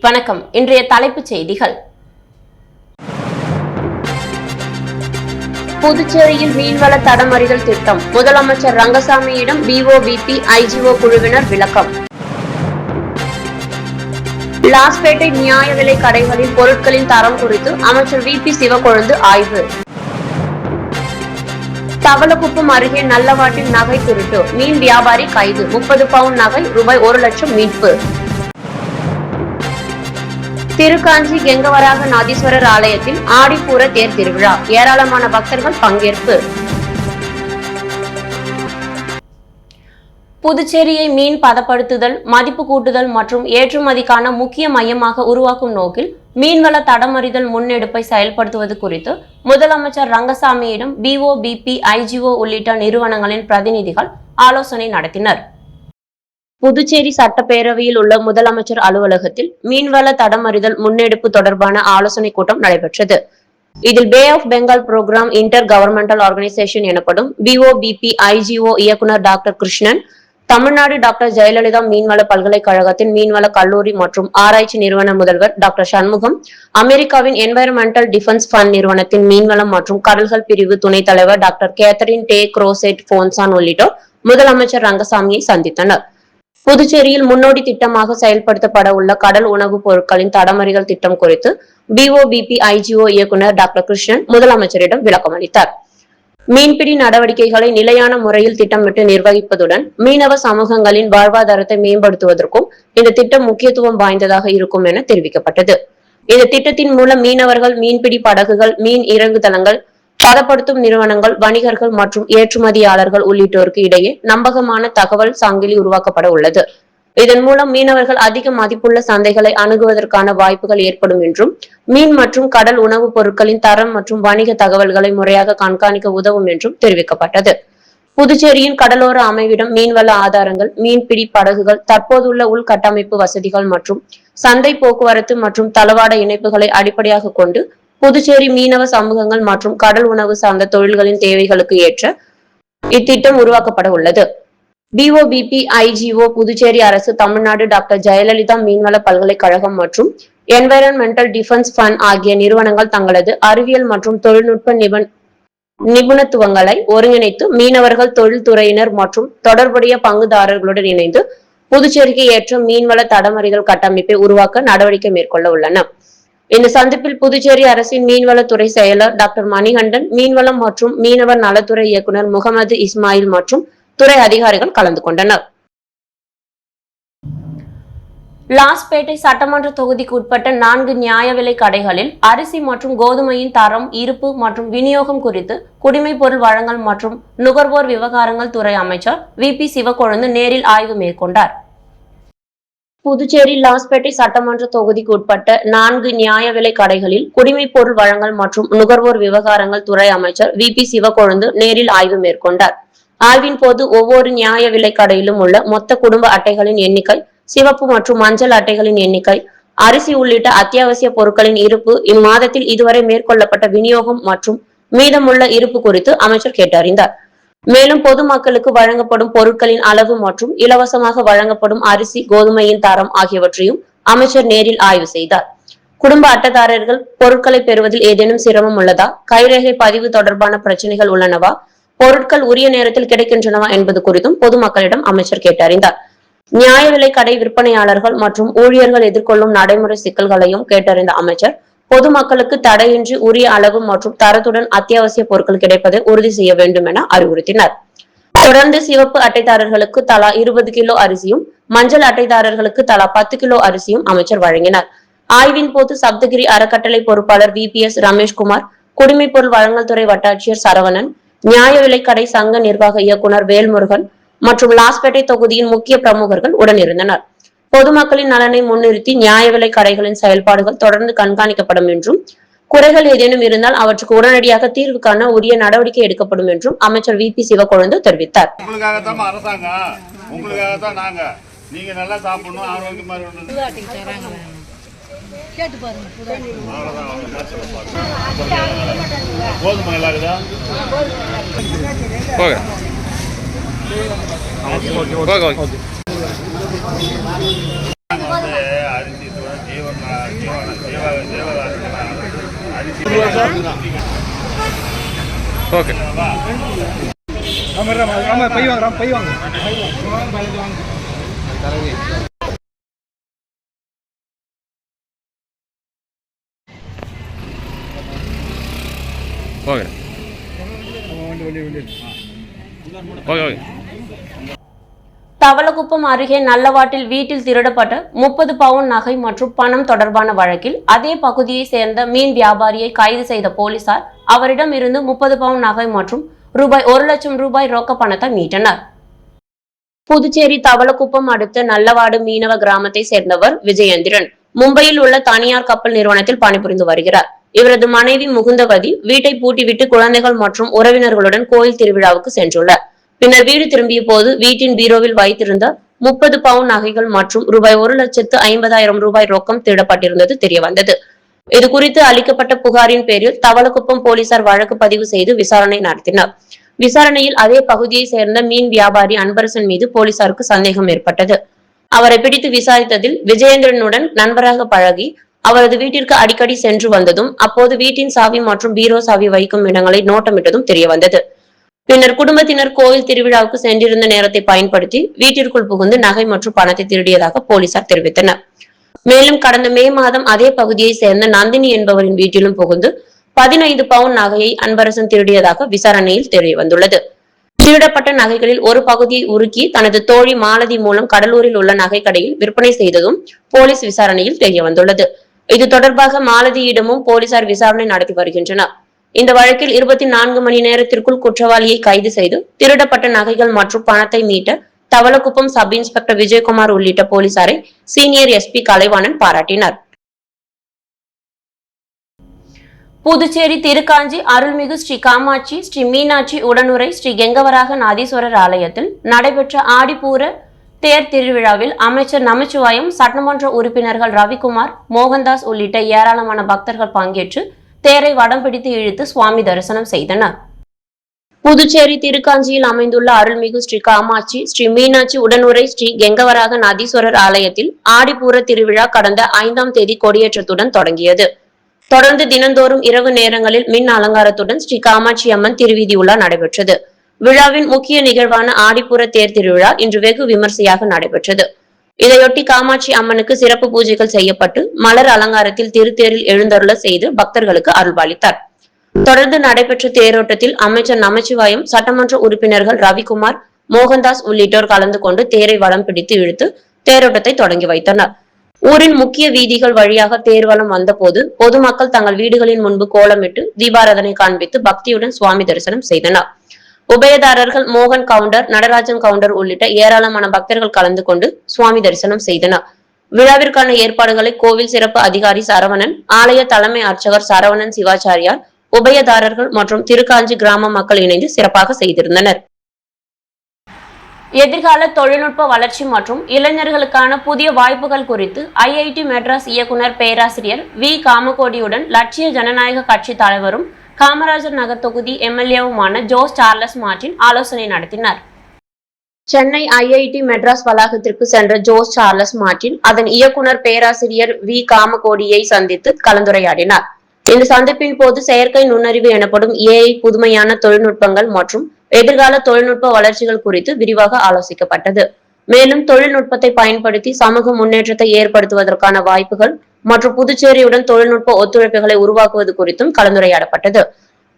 வணக்கம். இன்றைய தலைப்புச் செய்திகள். புதுச்சேரியில் மீன்வள தடமறிதல் திட்டம் முதலமைச்சர் ரங்கசாமியிடம் பிஓபிபி ஐஜிஓ குழுவினர் விளக்கம். லாஸ்பேட்டை நியாய விலை கடைகளில் பொருட்களின் தரம் குறித்து அமைச்சர் VP சிவக்கொழுந்து ஆய்வு. தவளக்குப்பம் அருகே நல்லவாட்டில் நகை திருட்டு, மீன் வியாபாரி கைது, 30 பவுன் நகை ரூபாய் 1 லட்சம் மீட்பு. திருக்காஞ்சி கெங்கவராக நாதீஸ்வரர் ஆலயத்தில் ஆடிப்பூர தேர் திருவிழா, ஏராளமான பக்தர்கள் பங்கேற்பு. புதுச்சேரியை மீன் பதப்படுத்துதல், மதிப்பு கூட்டுதல் மற்றும் ஏற்றுமதிக்கான முக்கிய மையமாக உருவாக்கும் நோக்கில் மீன்வள தடமறிதல் முன்னெடுப்பை செயல்படுத்துவது குறித்து முதலமைச்சர் ரங்கசாமியிடம் BOBP IGO உள்ளிட்ட நிறுவனங்களின் பிரதிநிதிகள் ஆலோசனை நடத்தினர். புதுச்சேரி சட்டப்பேரவையில் உள்ள முதலமைச்சர் அலுவலகத்தில் மீன்வள தடமறிதல் முன்னெடுப்பு தொடர்பான ஆலோசனை கூட்டம் நடைபெற்றது. இதில் bay of Bengal programme intergovernmental organisation எனப்படும் BOBP IGO இயக்குனர் டாக்டர் கிருஷ்ணன், தமிழ்நாடு டாக்டர் ஜெயலலிதா மீன்வள பல்கலைக்கழகத்தின் மீன்வள கல்லூரி மற்றும் ஆராய்ச்சி நிறுவன முதல்வர் டாக்டர் சண்முகம், அமெரிக்காவின் என்வைரன்மெண்டல் டிஃபென்ஸ் ஃபண்ட் நிறுவனத்தின் மீன்வளம் மற்றும் கடல்கள் பிரிவு துணைத் தலைவர் டாக்டர் கேத்தரின் டே குரோசெட் போன்சான் உள்ளிட்டோர் முதலமைச்சர் ரங்கசாமியை சந்தித்தனர். புதுச்சேரியில் முன்னோடி திட்டமாக செயல்படுத்தப்பட உள்ள கடல் உணவுப் பொருட்களின் தடமறிதல் திட்டம் குறித்து BOBP IGO இயக்குனர் டாக்டர் கிருஷ்ணன் முதலமைச்சரிடம் விளக்கம் அளித்தார். மீன்பிடி நடவடிக்கைகளை நிலையான முறையில் திட்டமிட்டு நிர்வகிப்பதுடன் மீனவ சமூகங்களின் வாழ்வாதாரத்தை மேம்படுத்துவதற்கும் இந்த திட்டம் முக்கியத்துவம் வாய்ந்ததாக இருக்கும் என தெரிவிக்கப்பட்டது. இந்த திட்டத்தின் மூலம் மீனவர்கள், மீன்பிடி படகுகள், மீன் இறங்குதளங்கள், பதப்படுத்தும் நிறுவனங்கள், வணிகர்கள் மற்றும் ஏற்றுமதியாளர்கள் உள்ளிட்டோருக்கு இடையே நம்பகமான தகவல் சங்கிலி உருவாக்கப்பட உள்ளது. இதன் மூலம் மீனவர்கள் அதிக மதிப்புள்ள சந்தைகளை அணுகுவதற்கான வாய்ப்புகள் ஏற்படும் என்றும், மீன் மற்றும் கடல் உணவுப் பொருட்களின் தரம் மற்றும் வணிக தகவல்களை முறையாக கண்காணிக்க உதவும் என்றும் தெரிவிக்கப்பட்டது. புதுச்சேரியின் கடலோர அமைவிடம், மீன்வள ஆதாரங்கள், மீன்பிடி படகுகள், தற்போதுள்ள உள்கட்டமைப்பு வசதிகள் மற்றும் சந்தை போக்குவரத்து மற்றும் தளவாட இணைப்புகளை அடிப்படையாக கொண்டு புதுச்சேரி மீனவ சமூகங்கள் மற்றும் கடல் உணவு சார்ந்த தொழில்களின் தேவைகளுக்கு ஏற்ற இத்திட்டம் உருவாக்கப்பட உள்ளது. BOBP IGO, புதுச்சேரி அரசு, தமிழ்நாடு டாக்டர் ஜெயலலிதா மீன்வள பல்கலைக்கழகம் மற்றும் என்வைரன்மெண்டல் டிஃபென்ஸ் ஃபண்ட் ஆகிய நிறுவனங்கள் தங்களது அறிவியல் மற்றும் தொழில்நுட்ப நிபுணத்துவங்களை ஒருங்கிணைத்து மீனவர்கள், தொழில்துறையினர் மற்றும் தொடர்புடைய பங்குதாரர்களுடன் இணைந்து புதுச்சேரிக்கு ஏற்ற மீன்வள தடமறிதல் கட்டமைப்பை உருவாக்க நடவடிக்கை மேற்கொள்ள உள்ளன. இந்த சந்திப்பில் புதுச்சேரி அரசின் மீன்வளத்துறை செயலர் டாக்டர் மணிகண்டன், மீன்வளம் மற்றும் மீனவர் நலத்துறை இயக்குனர் முகமது இஸ்மாயில் மற்றும் துறை அதிகாரிகள் கலந்து கொண்டனர். லாஸ்பேட்டை சட்டமன்ற தொகுதிக்கு உட்பட்ட 4 நியாய விலை கடைகளில் அரிசி மற்றும் கோதுமையின் தரம், இருப்பு மற்றும் விநியோகம் குறித்து குடிமைப் பொருள் வழங்கல் மற்றும் நுகர்வோர் விவகாரங்கள் துறை அமைச்சர் VP சிவக்கொழுந்து நேரில் ஆய்வு மேற்கொண்டார். புதுச்சேரி லாஸ்பேட்டை சட்டமன்ற தொகுதிக்கு உட்பட்ட 4 நியாய விலை கடைகளில் குடிமைப் பொருள் வழங்கல் மற்றும் நுகர்வோர் விவகாரங்கள் துறை அமைச்சர் VP சிவக்கொழுந்து நேரில் ஆய்வு மேற்கொண்டார். ஆய்வின் போது ஒவ்வொரு நியாய விலை கடையிலும் உள்ள மொத்த குடும்ப அட்டைகளின் எண்ணிக்கை, சிவப்பு மற்றும் மஞ்சள் அட்டைகளின் எண்ணிக்கை, அரிசி உள்ளிட்ட அத்தியாவசிய பொருட்களின் இருப்பு, இம்மாதத்தில் இதுவரை மேற்கொள்ளப்பட்ட விநியோகம் மற்றும் மீதமுள்ள இருப்பு குறித்து அமைச்சர் கேட்டறிந்தார். மேலும் பொதுமக்களுக்கு வழங்கப்படும் பொருட்களின் அளவு மற்றும் இலவசமாக வழங்கப்படும் அரிசி, கோதுமையின் தரம் ஆகியவற்றையும் அமைச்சர் நேரில் ஆய்வு செய்தார். குடும்ப அட்டைதாரர்கள் பொருட்களை பெறுவதில் ஏதேனும் சிரமம் உள்ளதா, கைரேகை பதிவு தொடர்பான பிரச்சனைகள் உள்ளனவா, பொருட்கள் உரிய நேரத்தில் கிடைக்கின்றனவா என்பது குறித்தும் பொதுமக்களிடம் அமைச்சர் கேட்டறிந்தார். நியாய விலை கடை விற்பனையாளர்கள் மற்றும் ஊழியர்கள் எதிர்கொள்ளும் நடைமுறை சிக்கல்களையும் கேட்டறிந்த அமைச்சர் பொதுமக்களுக்கு தடையின்றி உரிய அளவு மற்றும் தரத்துடன் அத்தியாவசிய பொருட்கள் கிடைப்பதை உறுதி செய்ய வேண்டும் என அறிவுறுத்தினார். தொடர்ந்து சிவப்பு அட்டைதாரர்களுக்கு தலா 20 கிலோ அரிசியும், மஞ்சள் அட்டைதாரர்களுக்கு தலா 10 கிலோ அரிசியும் அமைச்சர் வழங்கினார். ஆய்வின் போது சப்தகிரி அறக்கட்டளை பொறுப்பாளர் VPS ரமேஷ்குமார், குடிமைப் பொருள் வழங்கல் துறை வட்டாட்சியர் சரவணன், நியாய விலைக்கடை சங்க நிர்வாக இயக்குனர் வேல்முருகன் மற்றும் லாஸ்பேட்டை தொகுதியின் முக்கிய பிரமுகர்கள் உடனிருந்தனர். பொதுமக்களின் நலனை முன்னிறுத்தி நியாய விலை கடைகளின் செயல்பாடுகள் தொடர்ந்து கண்காணிக்கப்படும் என்றும், குறைகள் ஏதேனும் இருந்தால் அவற்றுக்கு உடனடியாக தீர்வு காண உரிய நடவடிக்கை எடுக்கப்படும் என்றும் அமைச்சர் VP சிவக்கொழுந்து தெரிவித்தார். அரிசி ஜீவன் ஓகே பை வாங்க ஓகே ஓகே ஓகே. தவளக்குப்பம் அருகே நல்லவாட்டில் வீட்டில் திருடப்பட்ட 30 பவுன் நகை மற்றும் பணம் தொடர்பான வழக்கில் அதே பகுதியை சேர்ந்த மீன் வியாபாரியை கைது செய்த போலீசார் அவரிடம் இருந்து 30 பவுன் நகை மற்றும் ரூபாய் 1 லட்சம் ரூபாய் ரொக்க பணத்தை மீட்டனர். புதுச்சேரி தவளக்குப்பம் அடுத்த நல்லவாடு மீனவ கிராமத்தை சேர்ந்தவர் விஜயேந்திரன். மும்பையில் உள்ள தனியார் கப்பல் நிறுவனத்தில் பணிபுரிந்து வருகிறார். இவரது மனைவி முகுந்தவதி வீட்டை பூட்டிவிட்டு குழந்தைகள் மற்றும் உறவினர்களுடன் கோயில் திருவிழாவுக்கு சென்றுள்ளார். பின்னர் வீடு திரும்பிய போது வீட்டின் பீரோவில் வைத்திருந்த 30 பவுன் நகைகள் மற்றும் ரூபாய் 1,50,000 ரூபாய் ரொக்கம் திருடப்பட்டிருந்தது தெரியவந்தது. இது குறித்து அளிக்கப்பட்ட புகாரின் பேரில் தவளக்குப்பம் போலீசார் வழக்கு பதிவு செய்து விசாரணை நடத்தினர். விசாரணையில் அதே பகுதியை சேர்ந்த மீன் வியாபாரி அன்பரசன் மீது போலீசாருக்கு சந்தேகம் ஏற்பட்டது. அவரை பிடித்து விசாரித்ததில் விஜயேந்திரனுடன் நண்பராக பழகி அவரது வீட்டிற்கு அடிக்கடி சென்று வந்ததும் அப்போது வீட்டின் சாவி மற்றும் பீரோ சாவி வைக்கும் இடங்களை நோட்டமிட்டதும் தெரியவந்தது. பின்னர் குடும்பத்தினர் கோயில் திருவிழாவுக்கு சென்றிருந்த நேரத்தை பயன்படுத்தி வீட்டிற்குள் புகுந்து நகை மற்றும் பணத்தை திருடியதாக போலீசார் தெரிவித்தனர். மேலும் கடந்த மே மாதம் அதே பகுதியை சேர்ந்த நந்தினி என்பவரின் வீட்டிலும் புகுந்து 15 பவுன் நகையை அன்பரசன் திருடியதாக விசாரணையில் தெரியவந்துள்ளது. திருடப்பட்ட நகைகளில் ஒரு பகுதியை உருக்கி தனது தோழி மாலதி மூலம் கடலூரில் உள்ள நகை கடையில் விற்பனை செய்ததும் போலீஸ் விசாரணையில் தெரியவந்துள்ளது. இது தொடர்பாக மாலதியிடமும் போலீசார் விசாரணை நடத்தி வருகின்றனர். இந்த வழக்கில் 24 மணி நேரத்திற்குள் குற்றவாளியை கைது செய்து திருடப்பட்ட நகைகள் மற்றும் பணத்தை மீட்ட தவளக்குப்பம் சப் இன்ஸ்பெக்டர் விஜயகுமார் உள்ளிட்ட போலீசாரை சீனியர் எஸ்பி கலைவாணன் பாராட்டினார். புதுச்சேரி திருக்காஞ்சி அருள்மிகு ஸ்ரீ காமாட்சி ஸ்ரீ மீனாட்சி உடனுரை ஸ்ரீ கெங்கவராக நாதீஸ்வரர் ஆலயத்தில் நடைபெற்ற ஆடிப்பூர தேர் திருவிழாவில் அமைச்சர் நமச்சிவாயம், சட்டமன்ற உறுப்பினர்கள் ரவிக்குமார், மோகன்தாஸ் உள்ளிட்ட ஏராளமான பக்தர்கள் பங்கேற்று தேரை வடம் பிடித்து இழுத்து சுவாமி தரிசனம் செய்தனர். புதுச்சேரி திருக்காஞ்சியில் அமைந்துள்ள அருள்மிகு ஸ்ரீ காமாட்சி ஸ்ரீ மீனாட்சி உடனுரை ஸ்ரீ கெங்கவராக நாதீஸ்வரர் ஆலயத்தில் ஆடிப்பூர திருவிழா கடந்த 5ஆம் தேதி கொடியேற்றத்துடன் தொடங்கியது. தொடர்ந்து தினந்தோறும் இரவு நேரங்களில் மின் அலங்காரத்துடன் ஸ்ரீ காமாட்சி அம்மன் திருவீதி உலா நடைபெற்றது. விழாவின் முக்கிய நிகழ்வான ஆடிப்பூர தேர் திருவிழா இன்று வெகு விமர்சையாக நடைபெற்றது. இதையொட்டி காமாட்சி அம்மனுக்கு சிறப்பு பூஜைகள் செய்யப்பட்டு மலர் அலங்காரத்தில் திருத்தேரில் எழுந்தருள செய்து பக்தர்களுக்கு அருள்பாலித்தார். தொடர்ந்து நடைபெற்ற தேரோட்டத்தில் அமைச்சர் நமச்சிவாயம், சட்டமன்ற உறுப்பினர்கள் ரவிக்குமார், மோகன்தாஸ் உள்ளிட்டோர் கலந்து கொண்டு தேரை வடம் பிடித்து இழுத்து தேரோட்டத்தை தொடங்கி வைத்தனர். ஊரின் முக்கிய வீதிகள் வழியாக தேர்வலம் வந்தபோது பொதுமக்கள் தங்கள் வீடுகளின் முன்பு கோலமிட்டு தீபாராதனை காண்பித்து பக்தியுடன் சுவாமி தரிசனம் செய்தனர். உபயதாரர்கள் மோகன் கவுண்டர், நடராஜன் கவுண்டர் உள்ளிட்ட ஏராளமான பக்தர்கள் கலந்து கொண்டு சுவாமி தரிசனம் செய்தனர். விழாவிற்கான ஏற்பாடுகளை கோவில் சிறப்பு அதிகாரி சரவணன், ஆலய தலைமை அர்ச்சகர் சரவணன் சிவாச்சாரியார், உபயதாரர்கள் மற்றும் திருக்காஞ்சி கிராம மக்கள் இணைந்து சிறப்பாக செய்திருந்தனர். எதிர்கால தொழில்நுட்ப வளர்ச்சி மற்றும் இளைஞர்களுக்கான புதிய வாய்ப்புகள் குறித்து ஐஐடி மெட்ராஸ் இயக்குனர் பேராசிரியர் வி காமகோடியுடன் லட்சிய ஜனநாயக கட்சி தலைவரும் காமராஜர் நகர் தொகுதி எம்எல்ஏவுமான ஜோஸ் சார்லஸ் மார்டின் ஆலோசனை நடத்தினார். சென்னை ஐஐடி மெட்ராஸ் வளாகத்திற்கு சென்ற ஜோஸ் சார்லஸ் மார்டின் அதன் இயக்குனர் பேராசிரியர் வி காமகோடியை சந்தித்து கலந்துரையாடினார். இந்த சந்திப்பின் போது செயற்கை நுண்ணறிவு எனப்படும் ஏஐ, புதுமையான தொழில்நுட்பங்கள் மற்றும் எதிர்கால தொழில்நுட்ப வளர்ச்சிகள் குறித்து விரிவாக ஆலோசிக்கப்பட்டது. மேலும் தொழில்நுட்பத்தை பயன்படுத்தி சமூக முன்னேற்றத்தை ஏற்படுத்துவதற்கான வாய்ப்புகள் மற்றும் புதுச்சேரியுடன் தொழில்நுட்ப ஒத்துழைப்புகளை உருவாக்குவது குறித்தும் கலந்துரையாடப்பட்டது.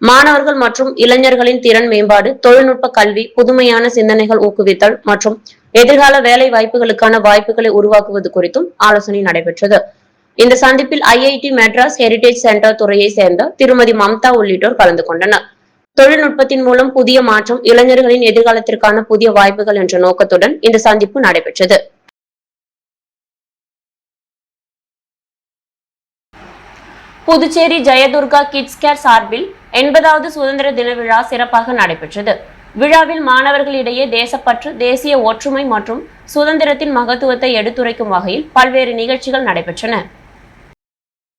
மாணவர்கள் மற்றும் இளைஞர்களின் திறன் மேம்பாடு, தொழில்நுட்ப கல்வி, புதுமையான சிந்தனைகள் ஊக்குவித்தல் மற்றும் எதிர்கால வேலை வாய்ப்புகளுக்கான வாய்ப்புகளை உருவாக்குவது குறித்தும் ஆலோசனை நடைபெற்றது. இந்த சந்திப்பில் ஐஐடி மெட்ராஸ் ஹெரிடேஜ் சென்டர் துறையை சேர்ந்த திருமதி மம்தா உள்ளிட்டோர் கலந்து கொண்டனர். தொழில்நுட்பத்தின் மூலம் புதிய மாற்றம், இளைஞர்களின் எதிர்காலத்திற்கான புதிய வாய்ப்புகள் என்ற நோக்கத்துடன் இந்த சந்திப்பு நடைபெற்றது. புதுச்சேரி ஜெயதுர்கா கிட்ஸ் கேர் சார்பில் 80வது சுதந்திர தின விழா சிறப்பாக நடைபெற்றது. விழாவில் மாணவர்களிடையே தேசப்பற்று, தேசிய ஒற்றுமை மற்றும் சுதந்திரத்தின் மகத்துவத்தை எடுத்துரைக்கும் வகையில் பல்வேறு நிகழ்ச்சிகள் நடைபெற்றன.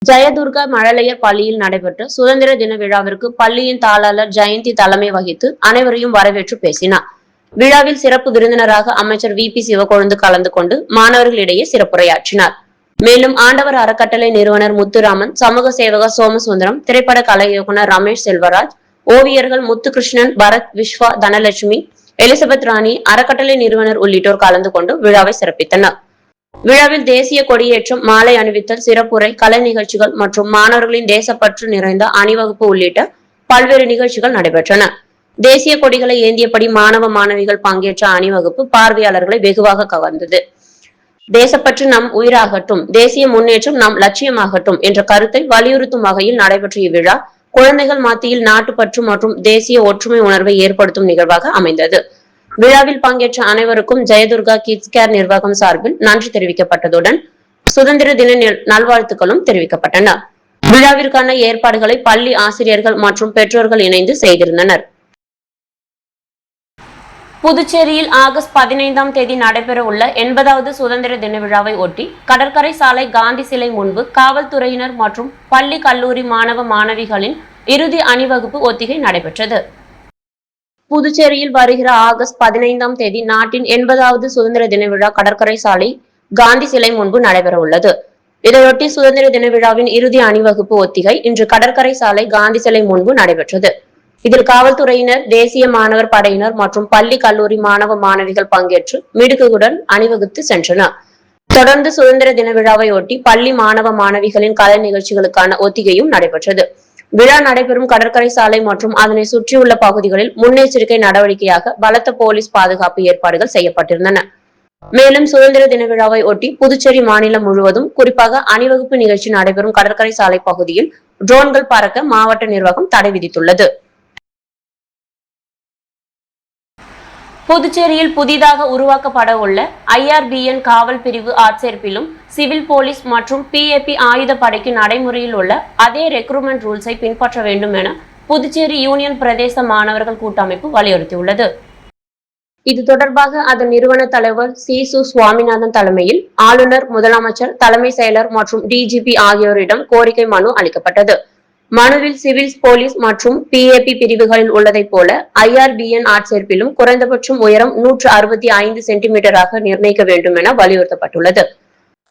ஜெயதுர்கா மழலையர் பள்ளியில் நடைபெற்ற சுதந்திர தின விழாவிற்கு பள்ளியின் தாளாளர் ஜெயந்தி தலைமை வகித்து அனைவரையும் வரவேற்று பேசினார். விழாவில் சிறப்பு விருந்தினராக அமைச்சர் VP சிவக்கொழுந்து கலந்து கொண்டு மாணவர்களிடையே சிறப்புரையாற்றினார். மேலும் ஆண்டவர் அறக்கட்டளை நிறுவனர் முத்துராமன், சமூக சேவகர் சோமசுந்தரம், திரைப்பட கலை இயக்குனர் ரமேஷ் செல்வராஜ், ஓவியர்கள் முத்துகிருஷ்ணன், பரத், விஸ்வா, தனலட்சுமி, எலிசபெத் ராணி, அறக்கட்டளை நிறுவனர் உள்ளிட்டோர் கலந்து கொண்டு விழாவை சிறப்பித்தனர். விழாவில் தேசிய கொடியேற்றம், மாலை அணிவித்தல், சிறப்புரை, கலை நிகழ்ச்சிகள் மற்றும் மாணவர்களின் தேசப்பற்று நிறைந்த அணிவகுப்பு உள்ளிட்ட பல்வேறு நிகழ்ச்சிகள் நடைபெற்றன. தேசிய கொடிகளை ஏந்தியபடி மாணவ மாணவிகள் பங்கேற்ற அணிவகுப்பு பார்வையாளர்களை வெகுவாக கவர்ந்தது. தேசப்பற்று நம் உயிராகட்டும், தேசிய முன்னேற்றம் நம் லட்சியமாகட்டும் என்ற கருத்தை வலியுறுத்தும் வகையில் நடைபெற்ற இவ்விழா குழந்தைகள் மத்தியில் நாட்டுப்பற்று மற்றும் தேசிய ஒற்றுமை உணர்வை ஏற்படுத்தும் நிகழ்வாக அமைந்தது. விழாவில் பங்கேற்ற அனைவருக்கும் ஜெயதுர்கா கிட்ஸ் கேர் நிர்வாகம் சார்பில் நன்றி தெரிவிக்கப்பட்டதுடன் சுதந்திர தின நல்வாழ்த்துக்களும் தெரிவிக்கப்பட்டன. விழாவிற்கான ஏற்பாடுகளை பள்ளி ஆசிரியர்கள் மற்றும் பெற்றோர்கள் இணைந்து செய்திருந்தனர். புதுச்சேரியில் ஆகஸ்ட் 15ஆம் தேதி நடைபெற உள்ள 80வது சுதந்திர தின விழாவை ஒட்டி கடற்கரை சாலை காந்தி சிலை முன்பு காவல்துறையினர் மற்றும் பள்ளி கல்லூரி மாணவ மாணவிகளின் இறுதி அணிவகுப்பு ஒத்திகை நடைபெற்றது. புதுச்சேரியில் வருகிற ஆகஸ்ட் 15ஆம் தேதி நாட்டின் 80வது சுதந்திர தின விழா கடற்கரை சாலை காந்தி சிலை முன்பு நடைபெற உள்ளது. இதையொட்டி சுதந்திர தின விழாவின் இறுதி அணிவகுப்பு ஒத்திகை இன்று கடற்கரை சாலை காந்தி சிலை முன்பு நடைபெற்றது. இதில் காவல்துறையினர், தேசிய மாணவர் படையினர் மற்றும் பள்ளி கல்லூரி மாணவ மாணவிகள் பங்கேற்று மிடுக்குடன் அணிவகுத்து சென்றனர். தொடர்ந்து சுதந்திர தின விழாவை ஒட்டி பள்ளி மாணவ மாணவிகளின் கலை நிகழ்ச்சிகளுக்கான ஒத்திகையும் நடைபெற்றது. விழா நடைபெறும் கடற்கரை சாலை மற்றும் அதனை சுற்றியுள்ள பகுதிகளில் முன்னெச்சரிக்கை நடவடிக்கையாக பலத்த போலீஸ் பாதுகாப்பு ஏற்பாடுகள் செய்யப்பட்டிருந்தன. மேலும் சுதந்திர தின விழாவை ஒட்டி புதுச்சேரி மாநிலம் முழுவதும், குறிப்பாக அணிவகுப்பு நிகழ்ச்சி நடைபெறும் கடற்கரை சாலை பகுதியில் ட்ரோன்கள் பறக்க மாவட்ட நிர்வாகம் தடை விதித்துள்ளது. புதுச்சேரியில் புதிதாக உருவாக்கப்பட உள்ள IRBN காவல் பிரிவு ஆட்சேர்ப்பிலும் சிவில் போலீஸ் மற்றும் PAP ஆயுதப்படைக்கு நடைமுறையில் உள்ள அதே ரெக்ரூட்மெண்ட் ரூல்ஸை பின்பற்ற வேண்டும் என புதுச்சேரி யூனியன் பிரதேச மாணவர்கள் கூட்டமைப்பு வலியுறுத்தியுள்ளது. இது தொடர்பாக அதன் நிறுவன தலைவர் சு. சுவாமிநாதன் தலைமையில் ஆளுநர், முதலமைச்சர், தலைமை செயலர் மற்றும் DGP ஆகியோரிடம் கோரிக்கை மனு அளிக்கப்பட்டது. மனுவில் சிவில் போலீஸ் மற்றும் PAP பிரிவுகளில் உள்ளதை போல IRBN ஆட்சேர்ப்பிலும் குறைந்தபட்சம் உயரம் 165 சென்டிமீட்டராக நிர்ணயிக்க வேண்டும் என வலியுறுத்தப்பட்டுள்ளது.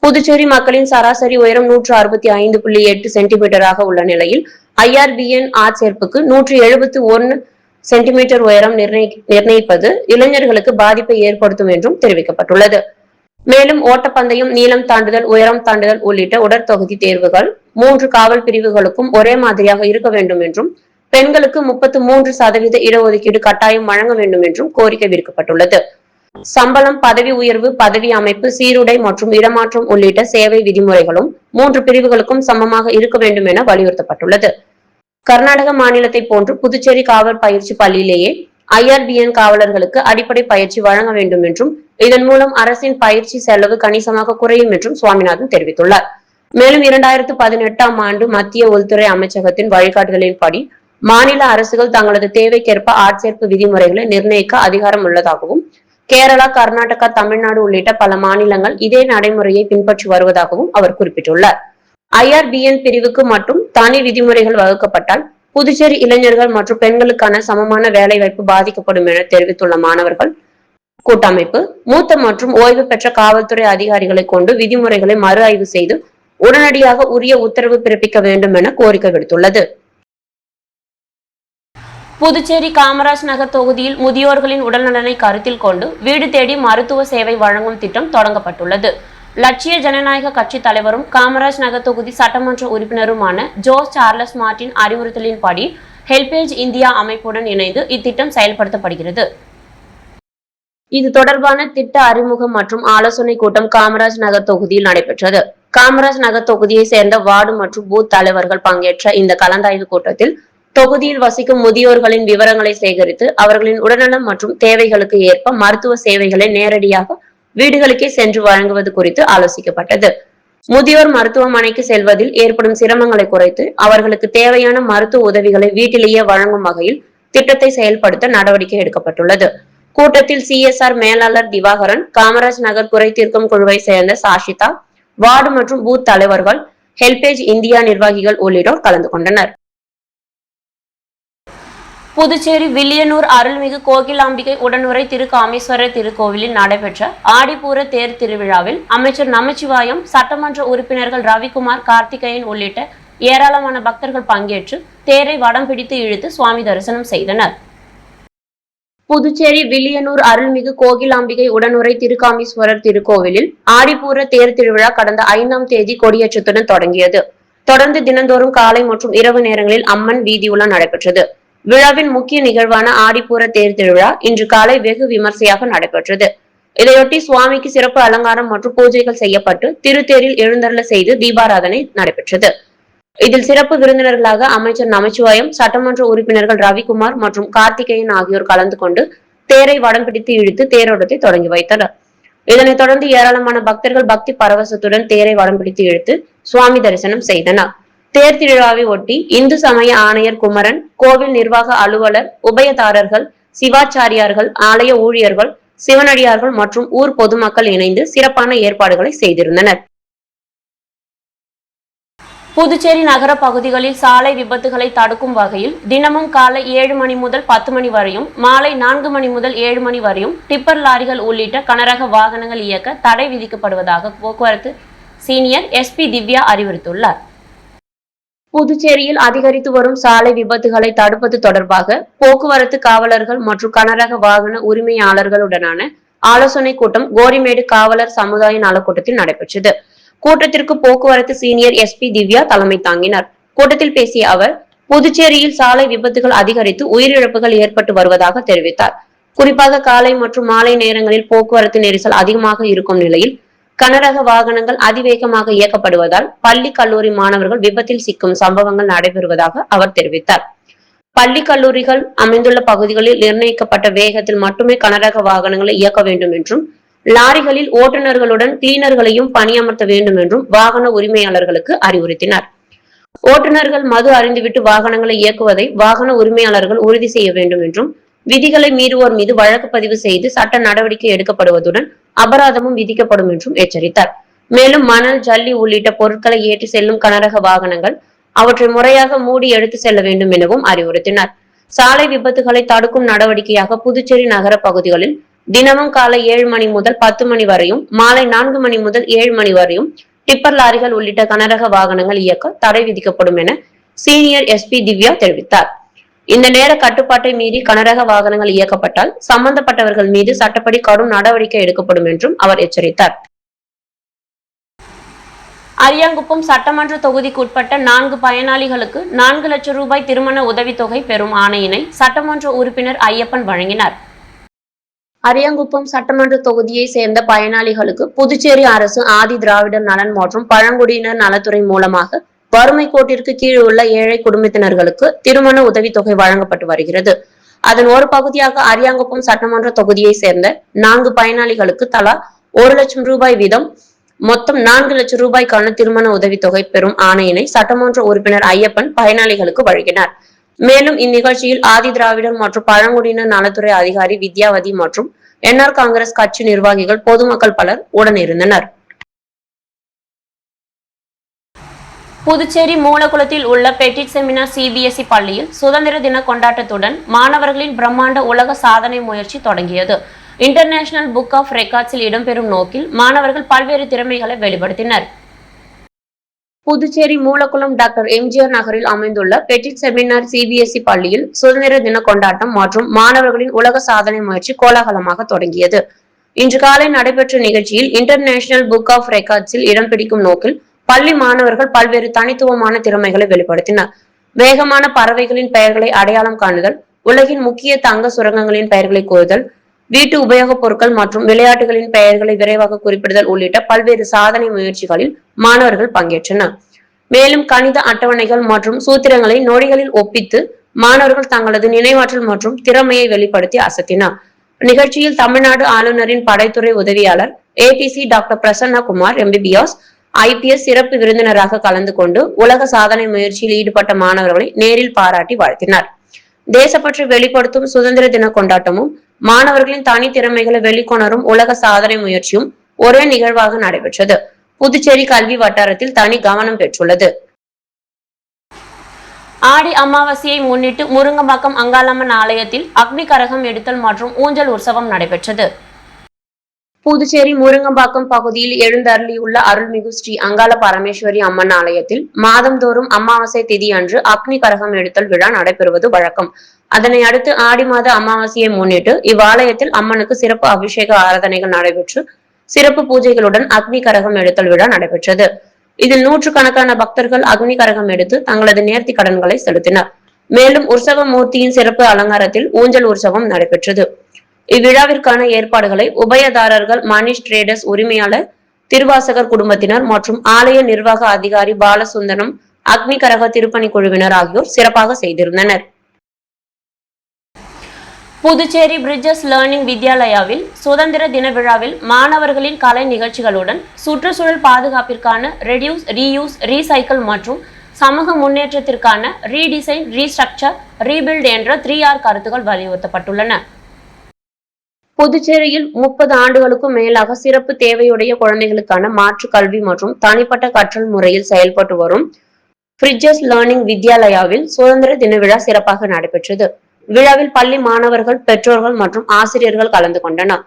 புதுச்சேரி மக்களின் சராசரி உயரம் 165.8 சென்டிமீட்டராக உள்ள நிலையில் IRBN ஆட்சேர்ப்புக்கு 171 சென்டிமீட்டர் உயரம் நிர்ணயிப்பது இளைஞர்களுக்கு பாதிப்பை ஏற்படுத்தும் என்றும் தெரிவிக்கப்பட்டுள்ளது. மேலும் ஓட்டப்பந்தயம், நீளம் தாண்டுதல், உயரம் தாண்டுதல் உள்ளிட்ட உடற்தொகுதி தேர்வுகள் 3 காவல் பிரிவுகளுக்கும் ஒரே மாதிரியாக இருக்க வேண்டும் என்றும், பெண்களுக்கு 33% இடஒதுக்கீடு கட்டாயம் வழங்க வேண்டும் என்றும் கோரிக்கை விடுக்கப்பட்டுள்ளது. சம்பளம், பதவி உயர்வு, பதவி அமைப்பு, சீருடை மற்றும் இடமாற்றம் உள்ளிட்ட சேவை விதிமுறைகளும் 3 பிரிவுகளுக்கும் சமமாக இருக்க வேண்டும் என வலியுறுத்தப்பட்டுள்ளது. கர்நாடக மாநிலத்தை போன்று புதுச்சேரி காவல் பயிற்சி பள்ளியிலேயே IRBN காவலர்களுக்கு அடிப்படை பயிற்சி வழங்க வேண்டும் என்றும், இதன் மூலம் அரசின் பயிற்சி செலவு கணிசமாக குறையும் என்றும் சுவாமிநாதன் தெரிவித்துள்ளார். மேலும் 2018ஆம் ஆண்டு மத்திய உள்துறை அமைச்சகத்தின் வழிகாட்டுதலின்படி மாநில அரசுகள் தங்களது தேவைக்கேற்ப ஆட்சேர்ப்பு விதிமுறைகளை நிர்ணயிக்க அதிகாரம் உள்ளதாகவும், கேரளா, கர்நாடகா, தமிழ்நாடு உள்ளிட்ட பல மாநிலங்கள் இதே நடைமுறையை பின்பற்றி வருவதாகவும் அவர் குறிப்பிட்டுள்ளார். IRBN பிரிவுக்கு மட்டும் தனி விதிமுறைகள் வகுக்கப்பட்டால் புதுச்சேரி இளைஞர்கள் மற்றும் பெண்களுக்கான சமமான வேலை வாய்ப்பு பாதிக்கப்படும் என தெரிவித்துள்ள மாணவர்கள் கூட்டமைப்பு, மூத்த மற்றும் ஓய்வு பெற்ற காவல்துறை அதிகாரிகளை கொண்டு விதிமுறைகளை மறு ஆய்வு செய்து உடனடியாக உரிய உத்தரவு பிறப்பிக்க வேண்டும் என கோரிக்கை விடுத்துள்ளது. புதுச்சேரி காமராஜ் நகர் தொகுதியில் முதியோர்களின் உடல்நலனை கருத்தில் கொண்டு வீடு தேடி மருத்துவ சேவை வழங்கும் திட்டம் தொடங்கப்பட்டுள்ளது. லட்சிய ஜனநாயக கட்சி தலைவரும் காமராஜ் நகர் தொகுதி சட்டமன்ற உறுப்பினருமான ஜோஸ் சார்லஸ் மார்டின் அறிவுறுத்தலின்படி ஹெல்பேஜ் இந்தியா அமைப்புடன் இணைந்து இத்திட்டம் செயல்படுத்தப்படுகிறது. இது தொடர்பான திட்ட அறிமுகம் மற்றும் ஆலோசனை கூட்டம் காமராஜ் நகர் தொகுதியில் நடைபெற்றது. காமராஜ் நகர் தொகுதியை சேர்ந்த வார்டு மற்றும் பூத் தலைவர்கள் பங்கேற்ற இந்த கலந்தாய்வு கூட்டத்தில் தொகுதியில் வசிக்கும் முதியோர்களின் விவரங்களை சேகரித்து அவர்களின் உடல்நலம் மற்றும் தேவைகளுக்கு ஏற்ப மருத்துவ சேவைகளை நேரடியாக வீடுகளுக்கே சென்று வழங்குவது குறித்து ஆலோசிக்கப்பட்டது. முதியோர் மருத்துவமனைக்கு செல்வதில் ஏற்படும் சிரமங்களை குறைத்து அவர்களுக்கு தேவையான மருத்துவ உதவிகளை வீட்டிலேயே வழங்கும் வகையில் திட்டத்தை செயல்படுத்த நடவடிக்கை எடுக்கப்பட்டுள்ளது. கூட்டத்தில் CSR மேலாளர் திவாகரன், காமராஜ் நகர் குறை தீர்க்கும் குழுவை சேர்ந்த சாஷிதா, வார்டு மற்றும் பூத் தலைவர்கள், ஹெல்பேஜ் இந்தியா நிர்வாகிகள் உள்ளிட்டோர் கலந்து கொண்டனர். புதுச்சேரி வில்லியனூர் அருள்மிகு கோகிலாம்பிகை உடனுறை திருக்காமேஸ்வரர் திருக்கோவிலில் நடைபெற்ற ஆடிப்பூர தேர் திருவிழாவில் அமைச்சர் நமச்சிவாயம், சட்டமன்ற உறுப்பினர்கள் ரவிக்குமார், கார்த்திகேயன் உள்ளிட்ட ஏராளமான பக்தர்கள் பங்கேற்று தேரை வடம் பிடித்து இழுத்து சுவாமி தரிசனம் செய்தனர். புதுச்சேரி வில்லியனூர் அருள்மிகு கோகிலாம்பிகை உடனுறை திருக்காமேஸ்வரர் திருக்கோவிலில் ஆடிப்பூர தேர் திருவிழா கடந்த 5ஆம் தேதி கொடியேற்றத்துடன் தொடங்கியது. தொடர்ந்து தினந்தோறும் காலை மற்றும் இரவு நேரங்களில் அம்மன் வீதியுலா நடைபெற்றது. விழாவின் முக்கிய நிகழ்வான ஆடிப்பூர தேர் திருவிழா இன்று காலை வெகு விமர்சையாக நடைபெற்றது. இதையொட்டி சுவாமிக்கு சிறப்பு அலங்காரம் மற்றும் பூஜைகள் செய்யப்பட்டு திருத்தேரில் எழுந்தருள செய்து தீபாராதனை நடைபெற்றது. இதில் சிறப்பு விருந்தினர்களாக அமைச்சர் நமச்சிவாயம், சட்டமன்ற உறுப்பினர்கள் ரவிக்குமார் மற்றும் கார்த்திகேயன் ஆகியோர் கலந்து கொண்டு தேரை வடம் பிடித்து இழுத்து தேரோட்டத்தை தொடங்கி வைத்தனர். இதனைத் தொடர்ந்து ஏராளமான பக்தர்கள் பக்தி பரவசத்துடன் தேரை வடம் பிடித்து இழுத்து சுவாமி தரிசனம் செய்தனர். தேர் திருவிழாவை ஒட்டி இந்து சமய ஆணையர் குமரன், கோவில் நிர்வாக அலுவலர், உபயதாரர்கள், சிவாச்சாரியார்கள், ஆலய ஊழியர்கள், சிவனடியார்கள் மற்றும் ஊர் பொதுமக்கள் இணைந்து சிறப்பான ஏற்பாடுகளை செய்திருந்தனர். புதுச்சேரி நகர பகுதிகளில் சாலை விபத்துகளை தடுக்கும் வகையில் தினமும் காலை 7 மணி முதல் 10 மணி வரையும், மாலை 4 மணி முதல் 7 மணி வரையும் டிப்பர் லாரிகள் உள்ளிட்ட கனரக வாகனங்கள் இயக்க தடை விதிக்கப்படுவதாக போக்குவரத்து சீனியர் SP திவ்யா அறிவுறுத்தியுள்ளார். புதுச்சேரியில் அதிகரித்து வரும் சாலை விபத்துகளை தடுப்பது தொடர்பாக போக்குவரத்து காவலர்கள் மற்றும் கனரக வாகன உரிமையாளர்களுடனான ஆலோசனை கூட்டம் கோரிமேடு காவலர் சமுதாய நலக்கூட்டத்தில் நடைபெற்றது. கூட்டத்திற்கு போக்குவரத்து சீனியர் SP திவ்யா தலைமை தாங்கினார். கூட்டத்தில் பேசிய அவர், புதுச்சேரியில் சாலை விபத்துகள் அதிகரித்து உயிரிழப்புகள் ஏற்பட்டு வருவதாக தெரிவித்தார். குறிப்பாக காலை மற்றும் மாலை நேரங்களில் போக்குவரத்து நெரிசல் அதிகமாக இருக்கும் நிலையில் கனரக வாகனங்கள் அதிவேகமாக இயக்கப்படுவதால் பள்ளி கல்லூரி மாணவர்கள் விபத்தில் சிக்கும் சம்பவங்கள் நடைபெறுவதாக அவர் தெரிவித்தார். பள்ளி கல்லூரிகள் அமைந்துள்ள பகுதிகளில் நிர்ணயிக்கப்பட்ட வேகத்தில் மட்டுமே கனரக வாகனங்களை இயக்க வேண்டும் என்றும், லாரிகளில் ஓட்டுநர்களுடன் கிளீனர்களையும் பணியமர்த்த வேண்டும் என்றும் வாகன உரிமையாளர்களுக்கு அறிவுறுத்தினார். ஓட்டுநர்கள் மது அருந்திவிட்டு வாகனங்களை இயக்குவதை வாகன உரிமையாளர்கள் உறுதி செய்ய வேண்டும் என்றும், விதிகளை மீறுவோர் மீது வழக்கு பதிவு செய்து சட்ட நடவடிக்கை எடுக்கப்படுவதுடன் அபராதமும் விதிக்கப்படும் என்றும் எச்சரித்தார். மேலும் மணல், ஜல்லி உள்ளிட்ட பொருட்களை ஏற்றி செல்லும் கனரக வாகனங்கள் அவற்றை முறையாக மூடி எடுத்து செல்ல வேண்டும் எனவும் அறிவுறுத்தினார். சாலை விபத்துகளை தடுக்கும் நடவடிக்கையாக புதுச்சேரி நகர பகுதிகளில் தினமும் காலை 7 மணி முதல் 10 மணி வரையும், மாலை 4 மணி முதல் 7 மணி வரையும் டிப்பர் லாரிகள் உள்ளிட்ட கனரக வாகனங்கள் இயக்க தடை விதிக்கப்படும் என சீனியர் SP திவ்யா தெரிவித்தார். இந்த நேர கட்டுப்பாட்டை மீறி கனரக வாகனங்கள் இயக்கப்பட்டால் சம்பந்தப்பட்டவர்கள் மீது சட்டப்படி கடும் நடவடிக்கை எடுக்கப்படும் என்றும் அவர் எச்சரித்தார். அரியாங்குப்பம் சட்டமன்ற தொகுதிக்குட்பட்ட 4 பயனாளிகளுக்கு 4 லட்சம் ரூபாய் திருமண உதவித்தொகை பெறும் ஆணையினை சட்டமன்ற உறுப்பினர் ஐயப்பன் வழங்கினார். அரியாங்குப்பம் சட்டமன்ற தொகுதியை சேர்ந்த பயனாளிகளுக்கு புதுச்சேரி அரசு ஆதி திராவிடர் நலன் மற்றும் பழங்குடியினர் நலத்துறை மூலமாக வறுமை கோட்டிற்கு கீழ் உள்ள ஏழை குடும்பத்தினர்களுக்கு திருமண உதவித்தொகை வழங்கப்பட்டு வருகிறது. அதன் ஒரு பகுதியாக அரியாங்குப்பம் சட்டமன்ற தொகுதியை சேர்ந்த 4 பயனாளிகளுக்கு தலா 1 லட்சம் ரூபாய் வீதம் மொத்தம் 4 லட்சம் ரூபாய்க்கான திருமண உதவித்தொகை பெறும் ஆணையினை சட்டமன்ற உறுப்பினர் ஐயப்பன் பயனாளிகளுக்கு வழங்கினார். மேலும் இந்நிகழ்ச்சியில் ஆதி திராவிடர் மற்றும் பழங்குடியினர் நலத்துறை அதிகாரி வித்யாவதி மற்றும் NR காங்கிரஸ் கட்சி நிர்வாகிகள், பொதுமக்கள் பலர் உடனிருந்தனர். புதுச்சேரி மூலகுளத்தில் உள்ள பெட்டிட் செமினார் CBSE பள்ளியில் சுதந்திர தின கொண்டாட்டத்துடன் மாணவர்களின் பிரம்மாண்ட உலக சாதனை முயற்சி தொடங்கியது. இன்டர்நேஷனல் புக் ஆஃப் ரெக்கார்ட்ஸில் இடம்பெறும் நோக்கில் மாணவர்கள் பல்வேறு திறமைகளை வெளிப்படுத்தினர். புதுச்சேரி மூலகுளம் டாக்டர் MGR நகரில் அமைந்துள்ள பெட்டிட் செமினார் CBSE பள்ளியில் சுதந்திர தின கொண்டாட்டம் மற்றும் மாணவர்களின் உலக சாதனை முயற்சி கோலாகலமாக தொடங்கியது. இன்று காலை நடைபெற்ற நிகழ்ச்சியில் இன்டர்நேஷனல் புக் ஆஃப் ரெக்கார்ட்ஸில் இடம் பிடிக்கும் நோக்கில் பள்ளி மாணவர்கள் பல்வேறு தனித்துவமான திறமைகளை வெளிப்படுத்தினர். வேகமான பறவைகளின் பெயர்களை அடையாளம் காணுதல், உலகின் முக்கிய தங்க சுரங்கங்களின் பெயர்களை கூறுதல், வீட்டு உபயோகப் பொருட்கள் மற்றும் விளையாட்டுகளின் பெயர்களை விரைவாக குறிப்பிடுதல் உள்ளிட்ட பல்வேறு சாதனை முயற்சிகளில் மாணவர்கள் பங்கேற்றனர். மேலும் கணித அட்டவணைகள் மற்றும் சூத்திரங்களை நொடிகளில் ஒப்பித்து மாணவர்கள் தங்களது நினைவாற்றல் மற்றும் திறமையை வெளிப்படுத்தி அசத்தினர். நிகழ்ச்சியில் தமிழ்நாடு ஆளுநரின் படைத்துறை உதவியாளர் APC doctor Prasanna Kumar MBBS IPS சிறப்பு விருந்தினராக கலந்து கொண்டு உலக சாதனை முயற்சியில் ஈடுபட்ட மாணவர்களை நேரில் பாராட்டி வாழ்த்தினார். தேசப்பற்றை வெளிப்படுத்தும் சுதந்திர தின கொண்டாட்டமும் மாணவர்களின் தனித்திறமைகளை வெளிக்கொணரும் உலக சாதனை முயற்சியும் ஒரே நிகழ்வாக நடைபெற்றது. புதுச்சேரி கல்வி வட்டாரத்தில் தனி கவனம் பெற்றுள்ளது. ஆடி அமாவாசையை முன்னிட்டு முருங்கம்பாக்கம் அங்காளம்மன் ஆலயத்தில் அக்னி கரகம் எடுத்தல் மற்றும் ஊஞ்சல் உற்சவம் நடைபெற்றது. புதுச்சேரி முருங்கம்பாக்கம் பகுதியில் எழுந்தருளியுள்ள அருள்மிகு ஸ்ரீ அங்காள பரமேஸ்வரி அம்மன் ஆலயத்தில் மாதந்தோறும் அமாவாசை திதி அன்று அக்னி கரகம் எடுத்தல் விழா நடைபெறுவது வழக்கம். அதனை அடுத்து ஆடி மாத அமாவாசையை முன்னிட்டு இவ்வாலயத்தில் அம்மனுக்கு சிறப்பு அபிஷேக ஆராதனைகள் நடைபெற்று சிறப்பு பூஜைகளுடன் அக்னி கரகம் எடுத்தல் விழா நடைபெற்றது. இதில் நூற்றுக்கணக்கான பக்தர்கள் அக்னி கரகம் எடுத்து தங்களது நேர்த்தி கடன்களை செலுத்தினர். மேலும் உற்சவ மூர்த்தியின் சிறப்பு அலங்காரத்தில் ஊஞ்சல் உற்சவம் நடைபெற்றது. இவ்விழாவிற்கான ஏற்பாடுகளை உபயதாரர்கள் மணிஷ் டிரேடர்ஸ் உரிமையாளர், திருவாசகர் குடும்பத்தினர் மற்றும் ஆலய நிர்வாக அதிகாரி பாலசுந்தரம், அக்னி கரக திருப்பணி குழுவினர் ஆகியோர் சிறப்பாக செய்திருந்தனர். புதுச்சேரி பிரிட்ஜஸ் லேர்னிங் வித்யாலயாவில் சுதந்திர தின விழாவில் மாணவர்களின் கலை நிகழ்ச்சிகளுடன் சுற்றுச்சூழல் பாதுகாப்பிற்கான ரெடியூஸ், ரீயூஸ், ரீசைக்கிள் மற்றும் சமூக முன்னேற்றத்திற்கான ரீடிசைன், ரீஸ்ட்ரக்சர், ரீபில்ட் என்ற 3R கருத்துக்கள் வலியுறுத்தப்பட்டுள்ளன. புதுச்சேரியில் 30 ஆண்டுகளுக்கும் மேலாக சிறப்பு தேவையுடைய குழந்தைகளுக்கான மாற்று கல்வி மற்றும் தனிப்பட்ட கற்றல் முறையில் செயல்பட்டு வரும் பிரிட்ஜஸ் லேர்னிங் வித்யாலயாவில் சுதந்திர தின விழா சிறப்பாக நடைபெற்றது. விழாவில் பள்ளி மாணவர்கள், பெற்றோர்கள் மற்றும் ஆசிரியர்கள் கலந்து கொண்டனர்.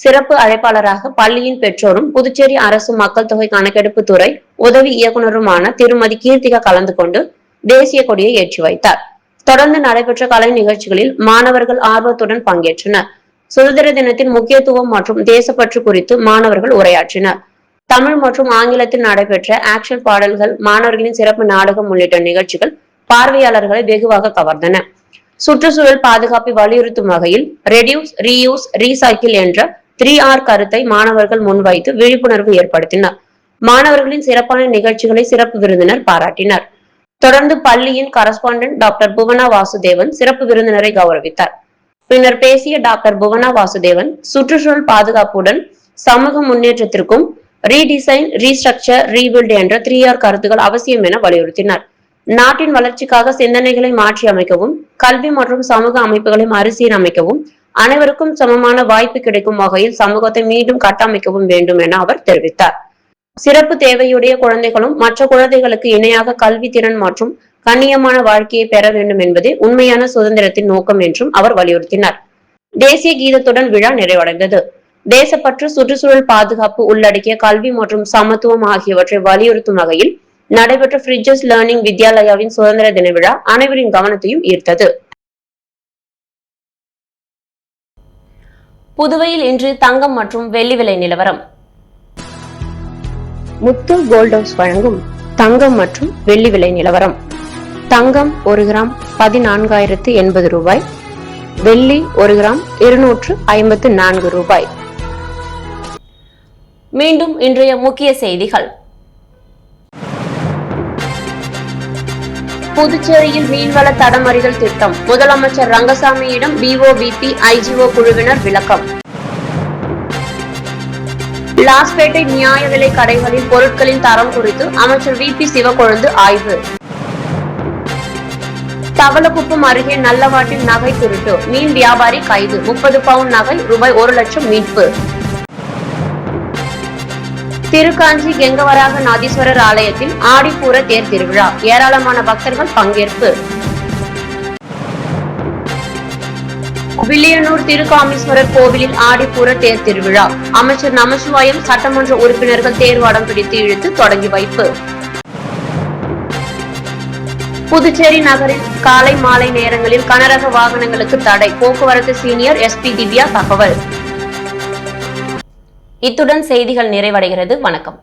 சிறப்பு அழைப்பாளராக பள்ளியின் பெற்றோரும் புதுச்சேரி அரசு மக்கள் தொகை கணக்கெடுப்பு துறை உதவி இயக்குநருமான திருமதி கீர்த்திகா கலந்து கொண்டு தேசிய கொடியை ஏற்றி வைத்தார். தொடர்ந்து நடைபெற்ற கலை நிகழ்ச்சிகளில் மாணவர்கள் ஆர்வத்துடன் பங்கேற்றனர். சுதந்திர தினத்தின் முக்கியத்துவம் மற்றும் தேசப்பற்று குறித்து மாணவர்கள் உரையாற்றினர். தமிழ் மற்றும் ஆங்கிலத்தில் நடைபெற்ற ஆக்ஷன் பாடல்கள், மாணவர்களின் சிறப்பு நாடகம் உள்ளிட்ட நிகழ்ச்சிகள் பார்வையாளர்களை வெகுவாக கவர்ந்தன. சுற்றுச்சூழல் பாதுகாப்பை வலியுறுத்தும் வகையில் ரெடியூஸ், ரீயூஸ், ரீசைக்கிள் என்ற 3R கருத்தை மாணவர்கள் முன்வைத்து விழிப்புணர்வு ஏற்படுத்தினர். மாணவர்களின் சிறப்பான நிகழ்ச்சிகளை சிறப்பு விருந்தினர் பாராட்டினர். தொடர்ந்து பள்ளியின் கரஸ்பாண்டன்ட் டாக்டர் புவனா வாசுதேவன் சிறப்பு விருந்தினரை கௌரவித்தார். பின்னர் பேசிய டாக்டர் புவனா வாசுதேவன் சுற்றுச்சூழல் பாதுகாப்புடன் சமூக முன்னேற்றத்திற்கும் ரீடிசைன், ரீஸ்ட்ரக்சர், ரீபில்ட் என்ற 3R கருத்துக்கள் அவசியம் என வலியுறுத்தினார். நாட்டின் வளர்ச்சிக்காக சிந்தனைகளை மாற்றி அமைக்கவும், கல்வி மற்றும் சமூக அமைப்புகளை மறுசீரமைக்கவும், அனைவருக்கும் சமமான வாய்ப்பு கிடைக்கும் வகையில் சமூகத்தை மீண்டும் கட்டமைக்கவும் வேண்டும் என அவர் தெரிவித்தார். சிறப்பு தேவையுடைய குழந்தைகளும் மற்ற குழந்தைகளுக்கு இணையாக கல்வி திறன் மற்றும் கண்ணியமான வாழ்க்கையை பெற வேண்டும் என்பதே உண்மையான சுதந்திரத்தின் நோக்கம் என்றும் அவர் வலியுறுத்தினார். தேசிய கீதத்துடன் விழா நிறைவடைந்தது. தேசப்பற்று, சுற்றுச்சூழல் பாதுகாப்பு உள்ளடக்கிய கல்வி மற்றும் சமத்துவம் ஆகியவற்றை வலியுறுத்தும் வகையில் நடைபெற்ற பிரிட்ஜஸ் லேர்னிங் வித்யாலயாவின் சுதந்திர தின விழா அனைவரின் கவனத்தையும் ஈர்த்தது. புதுவையில் இன்று தங்கம் மற்றும் வெள்ளி விலை நிலவரம். முத்து கோல்ட் ஹவுஸ் வழங்கும் தங்கம் மற்றும் வெள்ளி விலை நிலவரம். தங்கம் 1 கிராம் 14,080 ரூபாய், வெள்ளி 1 கிராம் 254 ரூபாய். மீண்டும் இன்றைய முக்கிய செய்திகள். புதுச்சேரியில் மீன்வள தடமறிதல் திட்டம், முதலமைச்சர் ரங்கசாமியிடம் BOBP, IGO குழுவினர் விளக்கம். லாஸ்பேட்டை நியாய விலை கடைகளில் பொருட்களின் தரம் குறித்து அமைச்சர் VP சிவக்கொழுந்து ஆய்வு. தவளக்குப்பம் அருகே நல்லவாட்டில் நகை திருட்டு, மீன் வியாபாரி கைது, 30 பவுன் நகை ரூபாய் 1 லட்சம் மீட்பு. திருக்காஞ்சி கெங்கவராக நாதீஸ்வரர் ஆலயத்தில் ஆடிப்பூர தேர் திருவிழா, ஏராளமான பக்தர்கள் பங்கேற்பு. வில்லியனூர் திருக்காமீஸ்வரர் கோவிலில் ஆடிப்பூர தேர் திருவிழா, அமைச்சர் நமசிவாயம், சட்டமன்ற உறுப்பினர்கள் தேர்வாடம் பிடித்து இழுத்து தொடங்கி வைப்பு. புதுச்சேரி நகரில் காலை மாலை நேரங்களில் கனரக வாகனங்களுக்கு தடை, போக்குவரத்து சீனியர் SP திவ்யா தகவல். இத்துடன் செய்திகள் நிறைவடைகிறது. வணக்கம்.